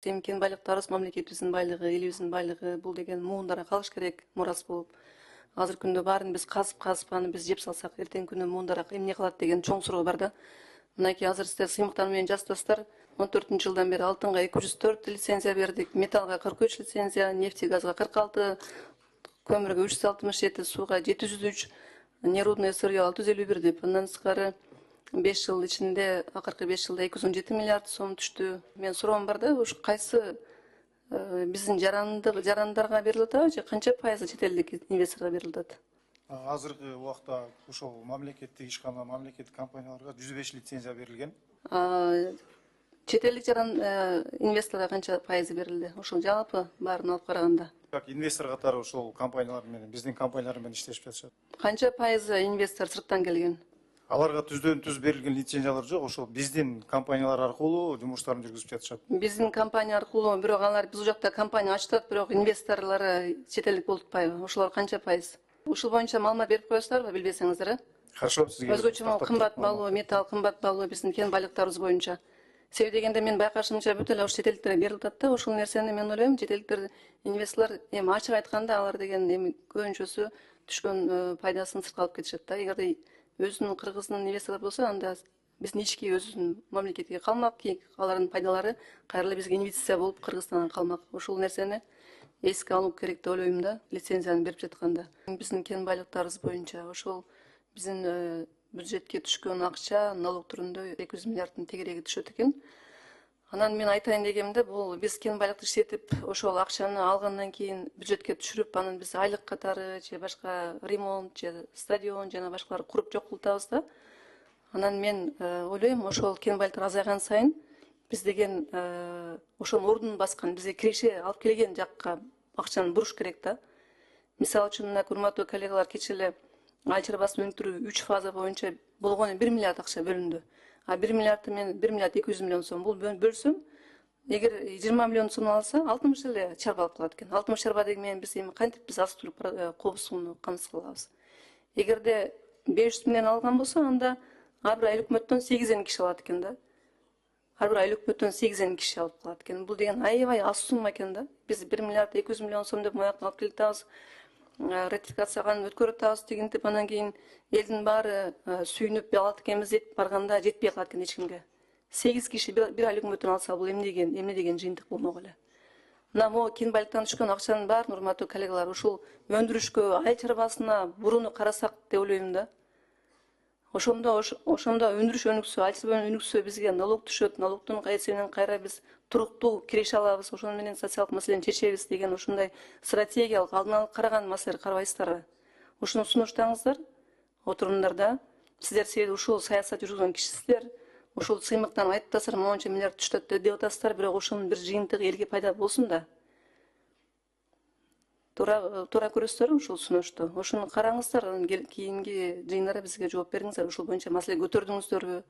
Темкен байлыктарыбыз мамлекетибиздин байлыгы, элибиздин байлыгы, бул деген муундарга калыш керек мурас болуп. Азыркы күндө баарын биз казып аны биз жеп салсак, эртеңки күнү муундар эмне кылат деген чоң суроо бар да. Мынакей азыр сиздер сыймыктар менен жазасыздар. 14-жылдан бери алтынга 204 лицензия бердик, металлга 43 лицензия, нефти газга 46, көмүргө 367, сууга 703, нерудный сырье 651 деп. Андан тышкары 5 жыл ичинде, акыркы 5 жылда 217 миллиард сом түштү. Мен суроом бар да, ушу кайсы биздин жарандарга берилип атабы же канча пайызы чет элдик инвесторго берилип атат? Азыркы убакта ошол мамлекеттик ишкана, мамлекеттик компанияларга 105 лицензия берилген. Чет элдик инвесторго канча пайызы берилди? Ошол жалпы баарын алып караганда. Как инвестор катары ошол компаниялар менен, биздин компаниялар менен иштешип жатышат. Канча пайызы инвестор сырттан келген? Аларга түздөн түз берилген лицензиялар жок, ошол биздин компаниялар аркылуу жумуштарын жүргүзүп жатышат. Биздин компания аркылуу, бирок алар биз жакта компания ачтат, бирок инвесторлору чет элдик болуп атпайбы? Ошолор канча пайыз? Ушул боюнча маалымат берип коесуздарбы, билбесеңиздер, Хорошо, сизге. Өзгөчө кымбат баалуу, металл кымбат баалуу биздин кен байлыктарыбыз боюнча. Себеби дегенде мен байкашымча бүт эле чет элдиктерге берилип атат да, ошол нерсени мен ойлойм, чет элдиктер инвесторлор эми ачык айтканда алар деген эми көбүнчөсү түшкөн пайдасын сыртка алып кетишет да. Эгерде өзүнүн кыргыздын инвесторлор болсо, анда биздин ички өзүнүн мамлекетке калмак, алардын пайдалары кайра бизге инвестиция болуп Кыргызстанга калмак. Ошол нерсени эске алуу керек деп ойлойм да, лицензияны берип жатканда. Биздин кен байлыктарыбыз боюнча ошол биздин бюджетке түшкөн акча налог түрүндө 200 миллиарддын тегереги түшөт экен. Анан мен айтайын дегенде, бул биз кен байлыкты иштетип, ошол акчаны алгандан кийин бюджетке түшүрүп, анан биз айлык катары же башка ремонт же стадион жана башкалар куруп жок кылып атабыз да. Анан мен ойлойм, ошол кен байлыктар азайган сайын биз деген ошонун ордун баскан, бизге киреше алып келген жакка акчаны буруш керек да. Мисалы үчүн, мына урматтуу коллегалар, кечээ эле ай чарбасын өнүктүрүү 3 фаза боюнча болгону 1 миллиард акча бөлүндү. 1 миллиардты мен 1 миллиард 200 миллион сом бул бөлсөм, эгер 20 миллион сом алса, 60 эле чарба алып калат экен. 60 чарба деген менен биз эми кантип биз азык-түлүк кобусун камсыз кылабыз? Эгерде 500 миллион алган болсо, анда ар бир айлык өкмөттөн 8 киши алат экен да. Ар бир айлык өкмөттөн 8 киши алып калат экен. Бул деген аябай аз сумма экен да. Биз 1 миллиард 200 миллион сом деп мояктан алып келип атабыз. Ратификацияны өткөрүп атабыз дегентип, анан кийин элдин баары сүйүнүп алат экенбиз деп барганда жетпей калат экен эч кимге. 8 киши бир айлык өкмөттөн алса, бул эмне деген жыйынтык болмок эле. Мына могу кен байлыктан түшкөн акчанын баарын, урматтуу коллегалар, ушул өндүрүшкө, ай чарбасына буруну карасак деп ойлойм да. Ошондо өндүрүш өнүксө, ай чарба өнүксө, бизге налог түшөт, налогдун эсебинен кайра биз туруктуу киреше алабыз, ошону менен социалдык маселени чечебиз деген ушундай стратегиялык алдын ала караган маселе карабайсыздарбы? Ушуну сунуштаңыздар, отуруңдар да. Сиздер себеби ушул саясат жүргүзгөн кишисиздер. Ушул сыймыктан айтып атасыздар, монча миллиард түштөт деп атасыздар, бирок ошонун бир жыйынтыгы элге пайда болсун да. Туура көрөсүздөр ушул сунушту. Ошону караңыздар, анан кийинки жыйындарда бизге жооп бериңиздер. Ушул боюнча маселе көтөрдүңүздөрбү?